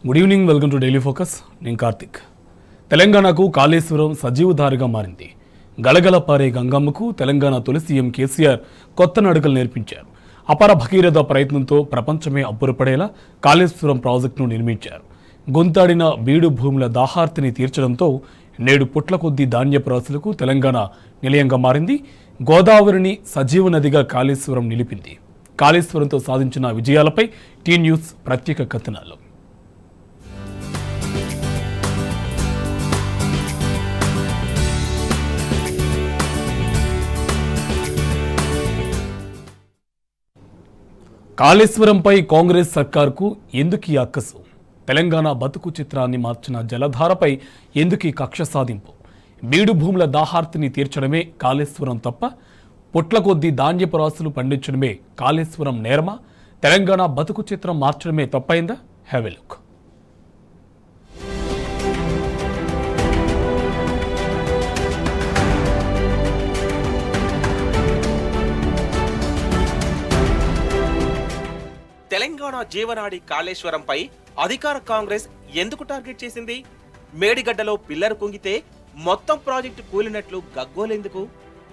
Good evening, welcome to daily focus. నేను కార్తిక్. తెలంగాణకు కాళేశ్వరం సజీవధారిగా మారింది. గలగల పారే గంగమ్మకు తెలంగాణ తొలి సీఎం కేసీఆర్ కొత్త నడకలు నేర్పించారు. అపర భగీరథ ప్రయత్నంతో ప్రపంచమే అబ్బురపడేలా కాళేశ్వరం ప్రాజెక్టును నిర్మించారు. గొంతాడిన బీడు భూముల దాహార్తిని తీర్చడంతో నేడు పుట్ల కొద్దీ ధాన్యపు రాశులకు తెలంగాణ నిలయంగా మారింది. గోదావరిని సజీవ నదిగా కాళేశ్వరం నిలిపింది. కాళేశ్వరంతో సాధించిన విజయాలపై టీ న్యూస్ ప్రత్యేక కథనాలు. కాళేశ్వరంపై కాంగ్రెస్ సర్కార్కు ఎందుకీ అక్కసు? తెలంగాణ బతుకు చిత్రాన్ని మార్చిన జలధారపై ఎందుకీ కక్ష సాధింపు? బీడు భూముల దాహార్తిని తీర్చడమే కాళేశ్వరం తప్ప పుట్ల కొద్దీ ధాన్యపు రాశులు పండించడమే కాళేశ్వరం నేరమా? తెలంగాణ బతుకు చిత్రం మార్చడమే తప్పైందా? Have a look. తెలంగాణ జీవనాడి కాళేశ్వరంపై అధికార కాంగ్రెస్ ఎందుకు టార్గెట్ చేసింది? మేడిగడ్డలో పిల్లర్ కుంగితే మొత్తం ప్రాజెక్టు కూలినట్లు గగ్గోలెందుకు?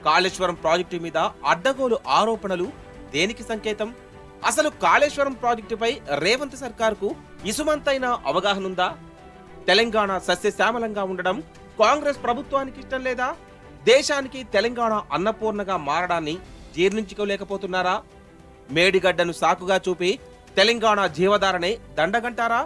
కాళేశ్వరం ప్రాజెక్టు మీద అడ్డగోలు ఆరోపణలు దేనికి సంకేతం? అసలు కాళేశ్వరం ప్రాజెక్టుపై రేవంత్ సర్కార్కు ఇసుమంతైన అవగాహన ఉందా? తెలంగాణ సస్యశ్యామలంగా ఉండడం కాంగ్రెస్ ప్రభుత్వానికి ఇష్టం లేదా? దేశానికి తెలంగాణ అన్నపూర్ణగా మారడాన్ని జీర్ణించుకోలేకపోతున్నారా? మేడిగడ్డను సాకుగా చూపి తెలంగాణ జీవధారనే దండగంటారా?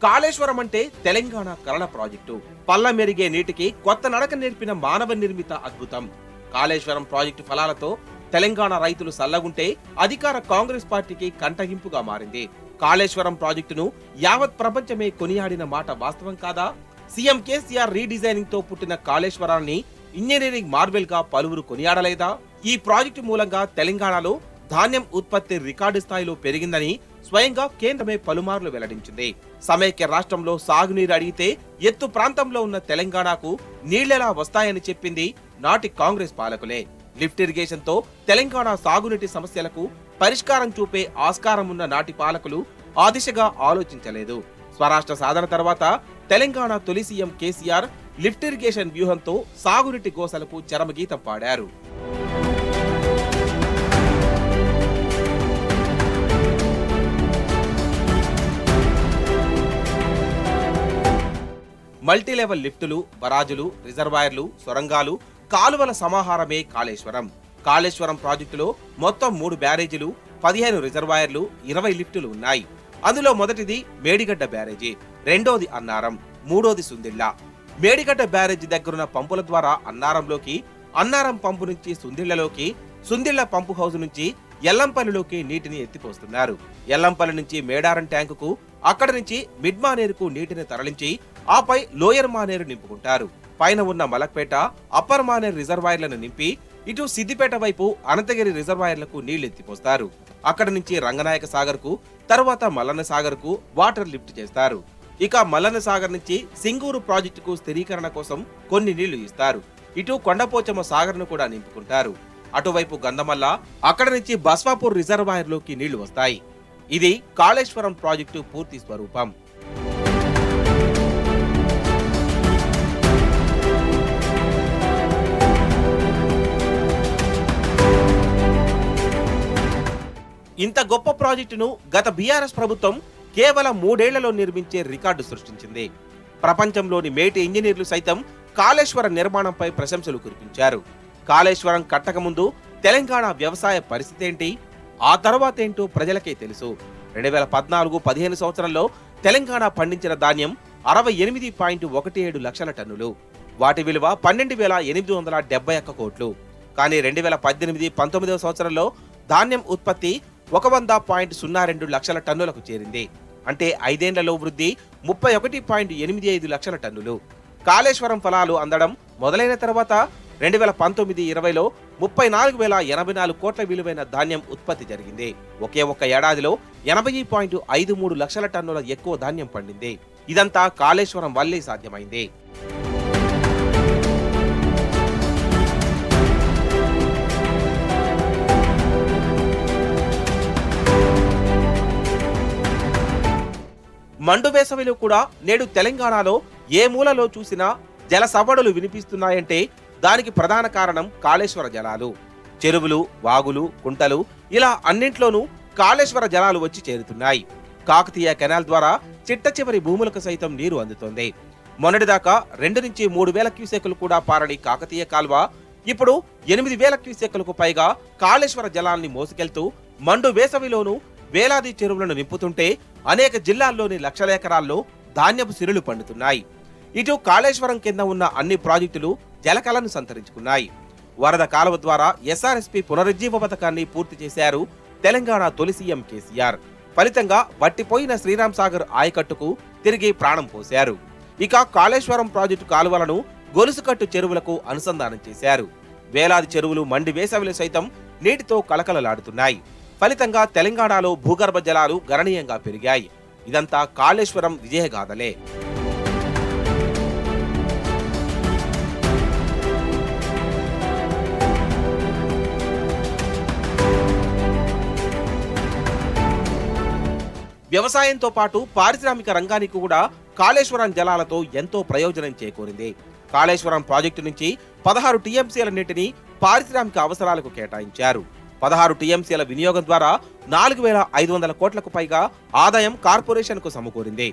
కాళేశ్వరం అంటే తెలంగాణ కలల ప్రాజెక్టు. పల్ల మెరిగే నీటికి కొత్త నడక నేర్పిన మానవ నిర్మిత అద్భుతం. కాళేశ్వరం ప్రాజెక్టు ఫలాలతో తెలంగాణ రైతులు సల్లగుంటే అధికార కాంగ్రెస్ పార్టీకి కంటగింపుగా మారింది. కాళేశ్వరం ప్రాజెక్టును యావత్ ప్రపంచమే కొనియాడిన మాట వాస్తవం కాదా? సీఎం కేసీఆర్ రీడిజైనింగ్ తో పుట్టిన కాళేశ్వరాన్ని ఇంజనీరింగ్ మార్వెల్ గా పలువురు కొనియాడలేదా? ఈ ప్రాజెక్టు మూలంగా తెలంగాణలో ధాన్యం ఉత్పత్తి రికార్డు స్థాయిలో పెరిగిందని స్వయంగా కేంద్రమే పలుమార్లు వెల్లడించింది. సమైక్య రాష్ట్రంలో సాగునీరు అడిగితే ఎత్తు ప్రాంతంలో ఉన్న తెలంగాణకు నీళ్లెలా వస్తాయని చెప్పింది నాటి కాంగ్రెస్ పాలకులే. లిఫ్ట్ ఇరిగేషన్ తో తెలంగాణ సాగునీటి సమస్యలకు పరిష్కారం చూపే ఆస్కారం ఉన్న నాటి పాలకులు ఆ దిశగా ఆలోచించలేదు. స్వరాష్ట్ర సాధన తర్వాత తెలంగాణ తొలి సీఎం కేసీఆర్ లిఫ్ట్ ఇరిగేషన్ వ్యూహంతో సాగునీటి గోసలకు చరమగీతం పాడారు. మల్టీలెవెల్ లిఫ్టులు, బరాజులు, రిజర్వాయర్లు, సొరంగాలు, కాలువల సమాహారమే కాళేశ్వరం. కాళేశ్వరం ప్రాజెక్టులో మొత్తం 3 బ్యారేజీలు, 15 రిజర్వాయర్లు, 20 లిఫ్టులు ఉన్నాయి. అందులో మొదటిది మేడిగడ్డ బ్యారేజీ, రెండోది అన్నారం, మూడోది సుందిళ్ల. మేడిగడ్డ బ్యారేజీ దగ్గరున్న పంపుల ద్వారా అన్నారంలోకి, అన్నారం పంపు నుంచి సుందిళ్లలోకి, సుందిళ్ల పంపు హౌస్ నుంచి ఎల్లంపల్లిలోకి నీటిని ఎత్తిపోస్తున్నారు. ఎల్లంపల్లి నుంచి మేడారం ట్యాంకుకు, అక్కడి నుంచి మిడ్ మానేరుకు నీటిని తరలించి ఆపై లోయర్ మానేరు నింపుకుంటారు. పైన ఉన్న మలక్పేట, అప్పర్ మానేరు రిజర్వాయర్లను నింపి ఇటు సిద్దిపేట వైపు అనంతగిరి రిజర్వాయర్లకు నీళ్లెత్తిపోస్తారు. అక్కడి నుంచి రంగనాయక సాగర్ కు, తరువాత మల్లన్న సాగర్ కు వాటర్ లిఫ్ట్ చేస్తారు. ఇక మల్లన్న సాగర్ నుంచి సింగూరు ప్రాజెక్టుకు స్థిరీకరణ కోసం కొన్ని నీళ్లు ఇస్తారు. ఇటు కొండపోచమ్మ సాగర్ ను కూడా నింపుకుంటారు. అటువైపు గంధమల్ల, అక్కడి నుంచి బస్వాపూర్ రిజర్వాయర్ లోకి నీళ్లు వస్తాయి. ఇది కాళేశ్వరం ప్రాజెక్టు పూర్తి స్వరూపం. ఇంత గొప్ప ప్రాజెక్టును గత బీఆర్ఎస్ ప్రభుత్వం కేవలం 3 ఏళ్లలో నిర్మించే రికార్డు సృష్టించింది. ప్రపంచంలోని మేటి ఇంజనీర్లు సైతం కాళేశ్వరం నిర్మాణంపై ప్రశంసలు కురిపించారు. కాళేశ్వరం కట్టకముందు తెలంగాణ వ్యవసాయ పరిస్థితి ఏంటి, ఆ తర్వాతేంటో ప్రజలకే తెలుసు. 2014-15 సంవత్సరంలో తెలంగాణ పండించిన ధాన్యం 68.17 లక్షల టన్నులు. వాటి విలువ 12,871 కోట్లు. కానీ 2018-19 సంవత్సరంలో ధాన్యం ఉత్పత్తి 100.02 లక్షల టన్నులకు చేరింది. అంటే 5 ఏళ్లలో వృద్ధి 31.85 లక్షల టన్నులు. కాళేశ్వరం ఫలాలు అందడం మొదలైన తర్వాత 2019-20లో 34,084 కోట్ల విలువైన ధాన్యం ఉత్పత్తి జరిగింది. ఒకే ఒక్క ఏడాదిలో 80.53 లక్షల టన్నుల ఎక్కువ ధాన్యం పండింది. ఇదంతా కాళేశ్వరం వల్లే సాధ్యమైంది. మండు వేసవిలో కూడా నేడు తెలంగాణలో ఏ మూలలో చూసినా జల సవడులు వినిపిస్తున్నాయంటే దానికి ప్రధాన కారణం కాళేశ్వర జలాలు. చెరువులు, వాగులు, కుంటలు ఇలా అన్నింట్లోనూ కాళేశ్వర జలాలు వచ్చి చేరుతున్నాయి. కాకతీయ కెనాల్ ద్వారా చిట్ట చివరి భూములకు సైతం నీరు అందుతోంది. మొన్నటిదాకా 2 నుంచి 3 వేల క్యూసెక్కులు కూడా పారని కాకతీయ కాల్వ ఇప్పుడు 8 వేల క్యూసెక్కులకు పైగా కాళేశ్వర జలాల్ని మోసుకెళ్తూ మండు వేసవిలోనూ వేలాది చెరువులను నింపుతుంటే అనేక జిల్లాల్లోని లక్షల ఎకరాల్లో ధాన్యపు సిరులు పండుతున్నాయి. ఇటు కాళేశ్వరం కింద ఉన్న అన్ని ప్రాజెక్టులు జలకలను సంతరించుకున్నాయి. వరద కాలువ ద్వారా ఎస్ఆర్ఎస్పీ పునరుజ్జీవ పథకాన్ని పూర్తి చేశారు తెలంగాణ తొలి సీఎం కేసీఆర్. ఫలితంగా వట్టిపోయిన శ్రీరామ్ సాగర్ ఆయకట్టుకు తిరిగి ప్రాణం పోశారు. ఇక కాళేశ్వరం ప్రాజెక్టు కాలువలను గొలుసుకట్టు చెరువులకు అనుసంధానం చేశారు. వేలాది చెరువులు మండి వేసవిలో సైతం నీటితో కలకలలాడుతున్నాయి. ఫలితంగా తెలంగాణలో భూగర్భ జలాలు గణనీయంగా పెరిగాయి. ఇదంతా కాళేశ్వరం విజయగాథలే. వ్యవసాయంతో పాటు పారిశ్రామిక రంగానికి కూడా కాళేశ్వరం జలాలతో ఎంతో ప్రయోజనం చేకూరింది. కాళేశ్వరం ప్రాజెక్టు నుంచి 16 టీఎంసీల నీటిని పారిశ్రామిక అవసరాలకు కేటాయించారు. 16 టీఎంసీల వినియోగం ద్వారా 4,500 కోట్లకు పైగా ఆదాయం కార్పొరేషన్కు సమకూరింది.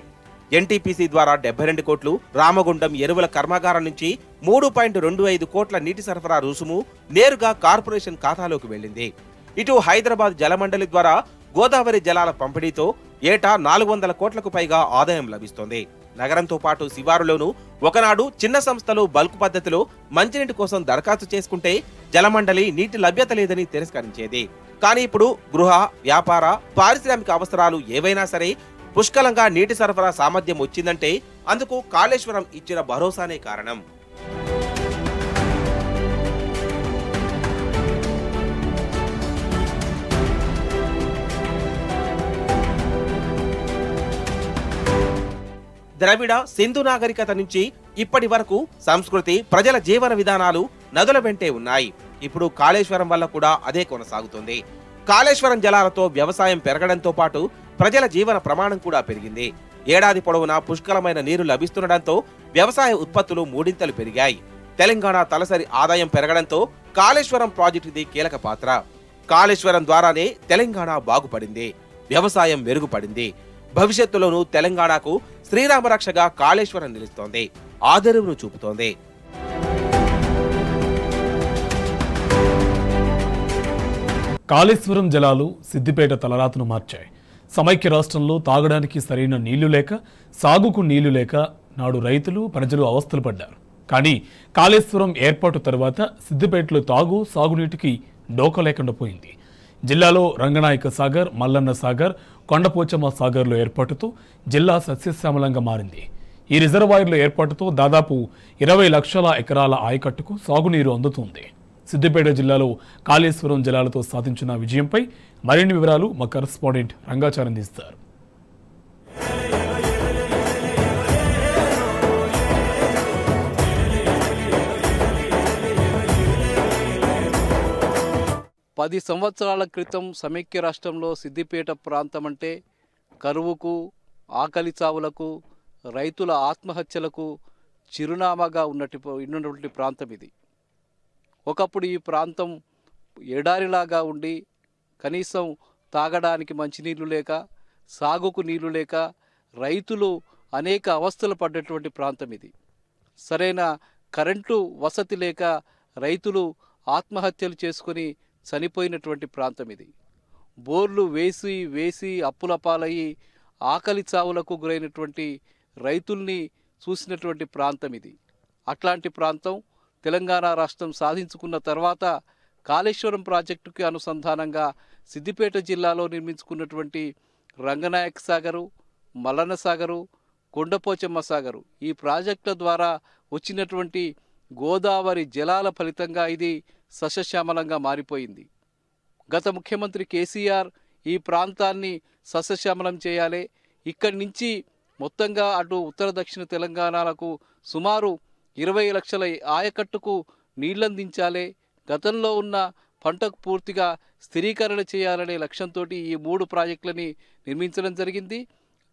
ఎన్టీపీసీ ద్వారా 72 కోట్లు, రామగుండం ఎరువుల కర్మాగారం నుంచి 3.25 కోట్ల నీటి సరఫరా రుసుము నేరుగా కార్పొరేషన్ ఖాతాలోకి వెళ్లింది. ఇటు హైదరాబాద్ జలమండలి ద్వారా గోదావరి జలాల పంపిణీతో ఏటా 400 కోట్లకు పైగా ఆదాయం లభిస్తోంది. నగరంతో పాటు శివారులోనూ ఒకనాడు చిన్న సంస్థలు బల్క్ పద్ధతిలో మంచినీటి కోసం దరఖాస్తు చేసుకుంటే జలమండలి నీటి లభ్యత లేదని తిరస్కరించేది. కానీ ఇప్పుడు గృహ, వ్యాపార, పారిశ్రామిక అవసరాలు ఏవైనా సరే పుష్కలంగా నీటి సరఫరా సామర్థ్యం వచ్చిందంటే అందుకు కాళేశ్వరం ఇచ్చిన భరోసానే కారణం. ద్రవిడ సింధు నాగరికత నుంచి ఇప్పటి వరకు సంస్కృతి, ప్రజల జీవన విధానాలు నదుల వెంటే ఉన్నాయి. ఇప్పుడు కాళేశ్వరం వల్ల కూడా అదే కొనసాగుతుంది. కాళేశ్వరం జలాలతో వ్యవసాయం పెరగడంతో పాటు ప్రజల జీవన ప్రమాణం కూడా పెరిగింది. ఏడాది పొడవునా పుష్కలమైన నీరు లభిస్తుండటంతో వ్యవసాయ ఉత్పత్తులు మూడింతలు పెరిగాయి. తెలంగాణ తలసరి ఆదాయం పెరగడంతో కాళేశ్వరం ప్రాజెక్టుది కీలక పాత్ర. కాళేశ్వరం ద్వారానే తెలంగాణ బాగుపడింది, వ్యవసాయం మెరుగుపడింది. భవిష్యత్తులోనూ తెలంగాణకు శ్రీరామరక్షగా కాళేశ్వరం నిలుస్తోంది, ఆదరువును చూపుతోంది. కాళేశ్వరం జలాలు సిద్దిపేట తలరాతను మార్చాయి. సమైక్య రాష్ట్రంలో తాగడానికి సరైన నీళ్లు లేక, సాగుకు నీళ్లు లేక నాడు రైతులు, ప్రజలు అవస్థలు పడ్డారు. కానీ కాళేశ్వరం ఏర్పాటు తర్వాత సిద్దిపేటలో సాగునీటికి డోకా లేకుండా పోయింది. జిల్లాలో రంగనాయక సాగర్, మల్లన్న సాగర్, కొండపోచమ్మ సాగర్ల ఏర్పాటుతో జిల్లా సస్యశ్యామలంగా మారింది. ఈ రిజర్వాయర్ల ఏర్పాటుతో దాదాపు 20 లక్షల ఎకరాల ఆయకట్టుకు సాగునీరు అందుతుంది. సిద్దిపేట జిల్లాలో కాళేశ్వరం జలాలతో సాధించిన విజయంపై మరిన్ని వివరాలు మా కరెస్పాండెంట్ రంగాచారం తీస్తారు. పది సంవత్సరాల క్రితం సమైక్య రాష్ట్రంలో సిద్దిపేట ప్రాంతం అంటే కరువుకు, ఆకలి చావులకు, రైతుల ఆత్మహత్యలకు చిరునామాగా ఉన్నటువంటి ప్రాంతం ఇది. ఒకప్పుడు ఈ ప్రాంతం ఎడారిలాగా ఉండి కనీసం తాగడానికి మంచినీళ్ళు లేక, సాగుకు నీళ్లు లేక రైతులు అనేక అవస్థలు పడ్డటువంటి ప్రాంతం ఇది. సరైన కరెంటు వసతి లేక రైతులు ఆత్మహత్యలు చేసుకొని చనిపోయినటువంటి ప్రాంతం ఇది. బోర్లు వేసి అప్పుల పాలయ్యి ఆకలి చావులకు గురైనటువంటి రైతుల్ని చూసినటువంటి ప్రాంతం ఇది. అట్లాంటి ప్రాంతం తెలంగాణ రాష్ట్రం సాధించుకున్న తర్వాత కాళేశ్వరం ప్రాజెక్టుకి అనుసంధానంగా సిద్దిపేట జిల్లాలో నిర్మించుకున్నటువంటి రంగనాయక సాగరు, మల్లన్న సాగరు, కొండపోచమ్మ సాగరు ఈ ప్రాజెక్టుల ద్వారా వచ్చినటువంటి గోదావరి జలాల ఫలితంగా ఇది సస్యశ్యామలంగా మారిపోయింది. గత ముఖ్యమంత్రి కేసీఆర్ ఈ ప్రాంతాన్ని సస్యశ్యామలం చేయాలి, ఇక్కడి నుంచి మొత్తంగా అటు ఉత్తర దక్షిణ తెలంగాణలకు సుమారు 20 లక్షల ఆయకట్టుకు నీళ్లందించాలి, గతంలో ఉన్న పంటకు పూర్తిగా స్థిరీకరణ చేయాలనే లక్ష్యంతో ఈ 3 ప్రాజెక్టులని నిర్మించడం జరిగింది.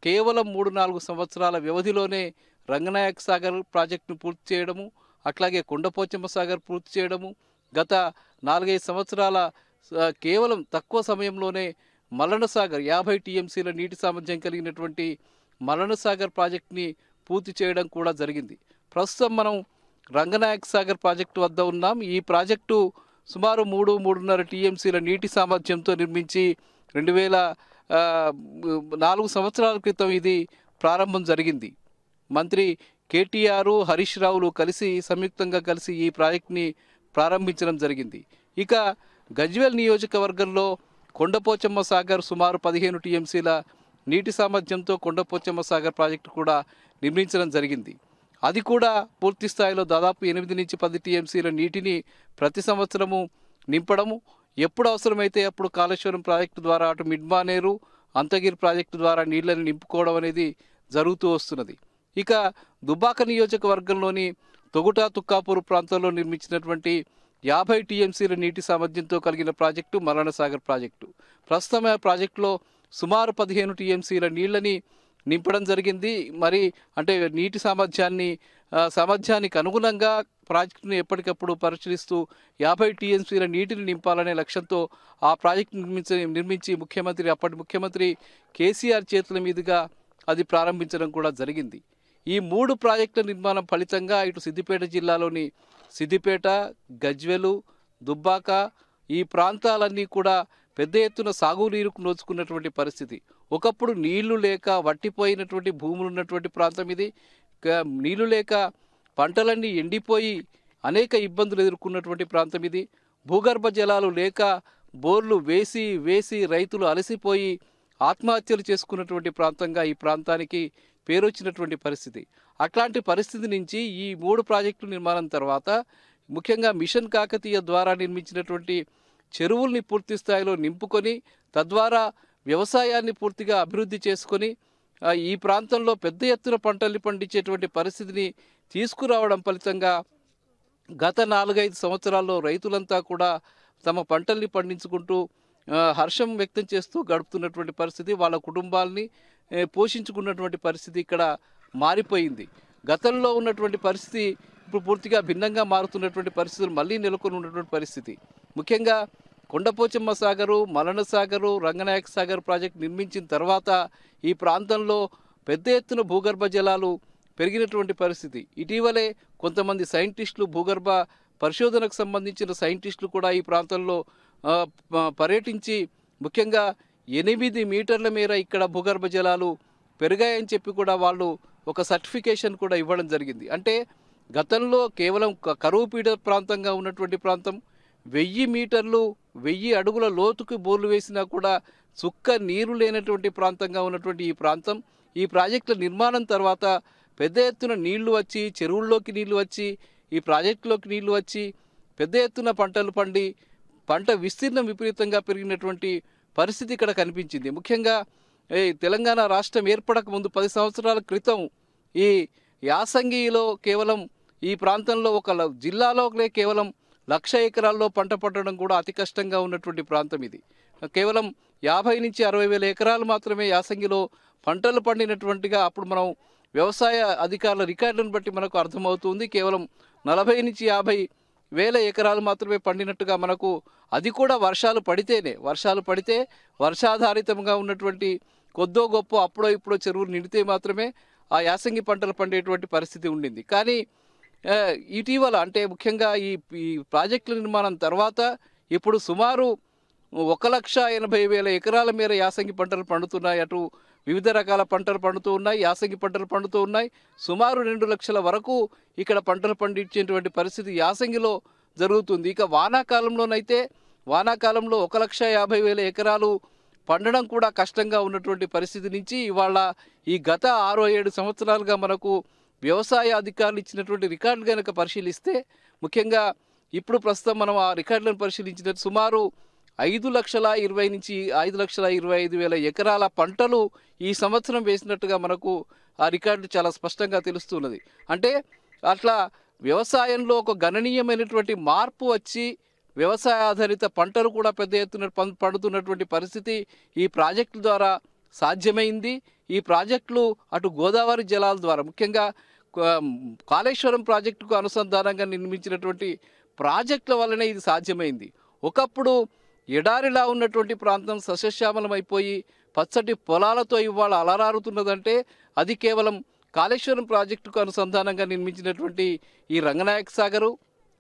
కేవలం 3-4 సంవత్సరాల వ్యవధిలోనే రంగనాయక సాగర్ ప్రాజెక్టును పూర్తి చేయడము, అట్లాగే కొండపోచమ్మ సాగర్ పూర్తి చేయడము, గత 4-5 సంవత్సరాల కేవలం తక్కువ సమయంలోనే మల్లన సాగర్ 50 టీఎంసీల నీటి సామర్థ్యం కలిగినటువంటి మల్లన సాగర్ ప్రాజెక్టుని పూర్తి చేయడం కూడా జరిగింది. ప్రస్తుతం మనం రంగనాయక సాగర్ ప్రాజెక్టు వద్ద ఉన్నాం. ఈ ప్రాజెక్టు సుమారు 3-3.5 టీఎంసీల నీటి సామర్థ్యంతో నిర్మించి 2004 సంవత్సరాల క్రితం ఇది ప్రారంభం జరిగింది. మంత్రి కేటీఆర్, హరీష్ రావులు సంయుక్తంగా కలిసి ఈ ప్రాజెక్టుని ప్రారంభించడం జరిగింది. ఇక గజ్వేల్ నియోజకవర్గంలో కొండపోచమ్మ సాగర్ సుమారు 15 టీఎంసీల నీటి సామర్థ్యంతో కొండపోచమ్మ సాగర్ ప్రాజెక్టు కూడా నిర్మించడం జరిగింది. అది కూడా పూర్తి స్థాయిలో దాదాపు 8-10 టీఎంసీల నీటిని ప్రతి సంవత్సరము నింపడము, ఎప్పుడు అవసరమైతే అప్పుడు కాళేశ్వరం ప్రాజెక్టు ద్వారా అటు మిడ్మానేరు, అంతగిరి ప్రాజెక్టు ద్వారా నీళ్లను నింపుకోవడం అనేది జరుగుతూ వస్తున్నది. ఇక దుబ్బాక నియోజకవర్గంలోని తొగుట, తుక్కాపూర్ ప్రాంతంలో నిర్మించినటువంటి 50 టీఎంసీల నీటి సామర్థ్యంతో కలిగిన ప్రాజెక్టు మల్లన సాగర్ ప్రాజెక్టు. ప్రస్తుతం ఆ ప్రాజెక్టులో సుమారు 15 టీఎంసీల నీళ్లని నింపడం జరిగింది. మరి అంటే నీటి సామర్థ్యానికి అనుగుణంగా ప్రాజెక్టును ఎప్పటికప్పుడు పరిశీలిస్తూ 50 టీఎంసీల నీటిని నింపాలనే లక్ష్యంతో ఆ ప్రాజెక్టు నిర్మించి అప్పటి ముఖ్యమంత్రి కేసీఆర్ చేతుల మీదుగా అది ప్రారంభించడం కూడా జరిగింది. ఈ 3 ప్రాజెక్టుల నిర్మాణం ఫలితంగా ఇటు సిద్దిపేట జిల్లాలోని సిద్దిపేట, గజ్వేలు, దుబ్బాక ఈ ప్రాంతాలన్నీ కూడా పెద్ద ఎత్తున సాగునీరుకు నోచుకున్నటువంటి పరిస్థితి. ఒకప్పుడు నీళ్లు లేక వట్టిపోయినటువంటి భూములు ఉన్నటువంటి ప్రాంతం ఇది. నీళ్లు లేక పంటలన్నీ ఎండిపోయి అనేక ఇబ్బందులు ఎదుర్కొన్నటువంటి ప్రాంతం ఇది. భూగర్భ జలాలు లేక బోర్లు వేసి రైతులు అలసిపోయి ఆత్మహత్యలు చేసుకున్నటువంటి ప్రాంతంగా ఈ ప్రాంతానికి పేరొచ్చినటువంటి పరిస్థితి. అట్లాంటి పరిస్థితి నుంచి ఈ 3 ప్రాజెక్టుల నిర్మాణం తర్వాత ముఖ్యంగా మిషన్ కాకతీయ ద్వారా నిర్మించినటువంటి చెరువుల్ని పూర్తి స్థాయిలో నింపుకొని తద్వారా వ్యవసాయాన్ని పూర్తిగా అభివృద్ధి చేసుకొని ఈ ప్రాంతంలో పెద్ద ఎత్తున పంటల్ని పండించేటువంటి పరిస్థితిని తీసుకురావడం ఫలితంగా గత 4-5 సంవత్సరాల్లో రైతులంతా కూడా తమ పంటల్ని పండించుకుంటూ హర్షం వ్యక్తం చేస్తూ గడుపుతున్నటువంటి పరిస్థితి, వాళ్ళ కుటుంబాలని పోషించుకున్నటువంటి పరిస్థితి ఇక్కడ మారిపోయింది. గతంలో ఉన్నటువంటి పరిస్థితి ఇప్పుడు పూర్తిగా భిన్నంగా మారుతున్నటువంటి పరిస్థితులు మళ్ళీ నెలకొని ఉన్నటువంటి పరిస్థితి. ముఖ్యంగా కొండపోచమ్మ సాగరు, మల్లన సాగరు, రంగనాయక సాగర్ ప్రాజెక్టు నిర్మించిన తర్వాత ఈ ప్రాంతంలో పెద్ద ఎత్తున భూగర్భ జలాలు పెరిగినటువంటి పరిస్థితి. ఇటీవలే కొంతమంది సైంటిస్టులు, భూగర్భ పరిశోధనకు సంబంధించిన సైంటిస్టులు కూడా ఈ ప్రాంతంలో పర్యటించి ముఖ్యంగా 8 మీటర్ల మేర ఇక్కడ భూగర్భ జలాలు పెరిగాయని చెప్పి కూడా వాళ్ళు ఒక సర్టిఫికేషన్ కూడా ఇవ్వడం జరిగింది. అంటే గతంలో కేవలం కరువు పీడ ప్రాంతంగా ఉన్నటువంటి ప్రాంతం 1000 మీటర్లు 1000 అడుగుల లోతుకు బోర్లు వేసినా కూడా చుక్క నీరు లేనటువంటి ప్రాంతంగా ఉన్నటువంటి ఈ ప్రాంతం ఈ ప్రాజెక్టుల నిర్మాణం తర్వాత పెద్ద ఎత్తున నీళ్లు వచ్చి, చెరువుల్లోకి నీళ్లు వచ్చి, ఈ ప్రాజెక్టులోకి నీళ్లు వచ్చి పెద్ద ఎత్తున పంటలు పండి పంట విస్తీర్ణం విపరీతంగా పెరిగినటువంటి పరిస్థితి ఇక్కడ కనిపించింది. ముఖ్యంగా తెలంగాణ రాష్ట్రం ఏర్పడక ముందు 10 సంవత్సరాల క్రితం ఈ యాసంగిలో కేవలం ఈ ప్రాంతంలో ఒక జిల్లాలోనే కేవలం 1,00,000 ఎకరాల్లో పంట పండడం కూడా అతి కష్టంగా ఉన్నటువంటి ప్రాంతం ఇది. కేవలం 50 నుంచి 60 వేల ఎకరాలు మాత్రమే యాసంగిలో పంటలు పండినటువంటిగా అప్పుడు మనం వ్యవసాయ అధికారుల రికార్డులను బట్టి మనకు అర్థమవుతుంది. కేవలం 40 నుంచి 50 వేల ఎకరాలు మాత్రమే పండినట్టుగా మనకు, అది కూడా వర్షాలు పడితే వర్షాధారితంగా ఉన్నటువంటి కొద్దో గొప్ప అప్పుడో ఇప్పుడో చెరువులు నిండితే మాత్రమే ఆ యాసంగి పంటలు పండేటువంటి పరిస్థితి ఉండింది. కానీ ఇటీవల అంటే ముఖ్యంగా ఈ ప్రాజెక్టుల నిర్మాణం తర్వాత ఇప్పుడు సుమారు 1,80,000 ఎకరాల మేర యాసంగి పంటలు పండుతున్నాయి. అటు వివిధ రకాల పంటలు పండుతూ ఉన్నాయి, యాసంగి పంటలు పండుతూ ఉన్నాయి. సుమారు 2 లక్షల వరకు ఇక్కడ పంటలు పండించేటువంటి పరిస్థితి యాసంగిలో జరుగుతుంది. ఇక వానాకాలంలో 1,50,000 ఎకరాలు పండడం కూడా కష్టంగా ఉన్నటువంటి పరిస్థితి నుంచి ఇవాళ ఈ గత 6-7 సంవత్సరాలుగా మనకు వ్యవసాయ అధికారులు ఇచ్చినటువంటి రికార్డులు కనుక పరిశీలిస్తే, ముఖ్యంగా ఇప్పుడు ప్రస్తుతం మనం ఆ రికార్డులను పరిశీలించినట్టు సుమారు 5,20,000 నుంచి 5,25,000 ఎకరాల పంటలు ఈ సంవత్సరం వేసినట్టుగా మనకు ఆ రికార్డు చాలా స్పష్టంగా తెలుస్తున్నది. అంటే అట్లా వ్యవసాయంలో ఒక గణనీయమైనటువంటి మార్పు వచ్చి వ్యవసాయ ఆధారిత పంటలు కూడా పెద్ద ఎత్తున పండుతున్నటువంటి పరిస్థితి ఈ ప్రాజెక్టుల ద్వారా సాధ్యమైంది. ఈ ప్రాజెక్టులు అటు గోదావరి జలాల ద్వారా ముఖ్యంగా క- కాళేశ్వరం ప్రాజెక్టుకు అనుసంధానంగా నిర్మించినటువంటి ప్రాజెక్టుల వల్లనే ఇది సాధ్యమైంది. ఒకప్పుడు ఎడారిలా ఉన్నటువంటి ప్రాంతం సస్యశ్యామలమైపోయి పచ్చటి పొలాలతో ఇవాళ అలరారుతున్నదంటే అది కేవలం కాళేశ్వరం ప్రాజెక్టుకు అనుసంధానంగా నిర్మించినటువంటి ఈ రంగనాయక సాగరు,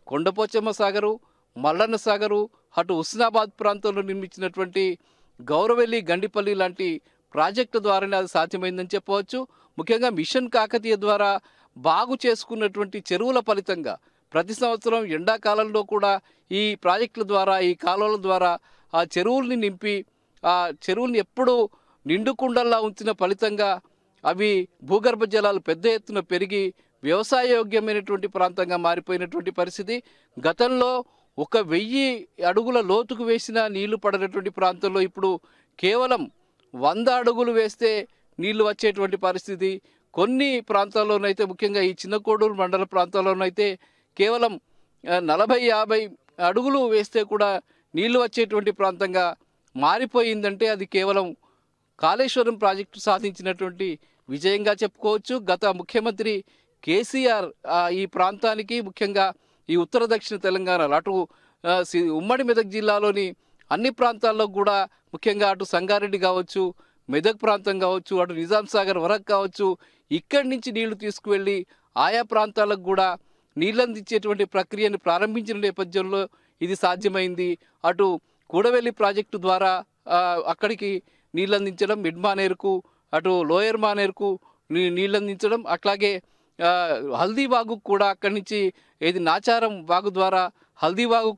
కొండపోచమ్మ సాగరు, మల్లన్న సాగరు, అటు హుస్నాబాద్ ప్రాంతంలో నిర్మించినటువంటి గౌరవెల్లి, గండిపల్లి లాంటి ప్రాజెక్టు ద్వారానే అది సాధ్యమైందని చెప్పవచ్చు. ముఖ్యంగా మిషన్ కాకతీయ ద్వారా బాగు చేసుకున్నటువంటి చెరువుల ఫలితంగా ప్రతి సంవత్సరం ఎండాకాలంలో కూడా ఈ ప్రాజెక్టుల ద్వారా, ఈ కాలువల ద్వారా ఆ చెరువుల్ని నింపి ఆ చెరువుల్ని ఎప్పుడూ నిండుకుండల్లా ఉంచిన ఫలితంగా అవి భూగర్భ జలాలు పెద్ద ఎత్తున పెరిగి వ్యవసాయయోగ్యమైనటువంటి ప్రాంతంగా మారిపోయినటువంటి పరిస్థితి. గతంలో 1000 అడుగుల లోతుకు వేసిన నీళ్లు పడనటువంటి ప్రాంతంలో ఇప్పుడు కేవలం 100 అడుగులు వేస్తే నీళ్లు వచ్చేటువంటి పరిస్థితి. కొన్ని ప్రాంతాల్లోనైతే ముఖ్యంగా ఈ చిన్నకోడూరు మండల ప్రాంతాల్లోనైతే కేవలం 40-50 అడుగులు వేస్తే కూడా నీళ్లు వచ్చేటువంటి ప్రాంతంగా మారిపోయిందంటే అది కేవలం కాళేశ్వరం ప్రాజెక్టు సాధించినటువంటి విజయంగా చెప్పుకోవచ్చు. గత ముఖ్యమంత్రి కేసీఆర్ ఈ ప్రాంతానికి ముఖ్యంగా ఈ ఉత్తర దక్షిణ తెలంగాణలో అటు ఉమ్మడి మెదక్ జిల్లాలోని అన్ని ప్రాంతాల్లో కూడా ముఖ్యంగా అటు సంగారెడ్డి కావచ్చు, మెదక్ ప్రాంతం కావచ్చు, అటు నిజాం సాగర్ వరకు కావచ్చు, ఇక్కడి నుంచి నీళ్లు తీసుకువెళ్ళి ఆయా ప్రాంతాలకు కూడా నీళ్ళందించేటువంటి ప్రక్రియను ప్రారంభించిన నేపథ్యంలో ఇది సాధ్యమైంది. అటు కూడవెల్లి ప్రాజెక్టు ద్వారా అక్కడికి నీళ్ళందించడం, మిడ్ మానేరుకు అటు లోయర్ మానేరుకు నీళ్ళందించడం, అట్లాగే హల్దీ వాగు కూడా అక్కడి నుంచి ఏది నాచారం వాగు ద్వారా హల్దీ వాగు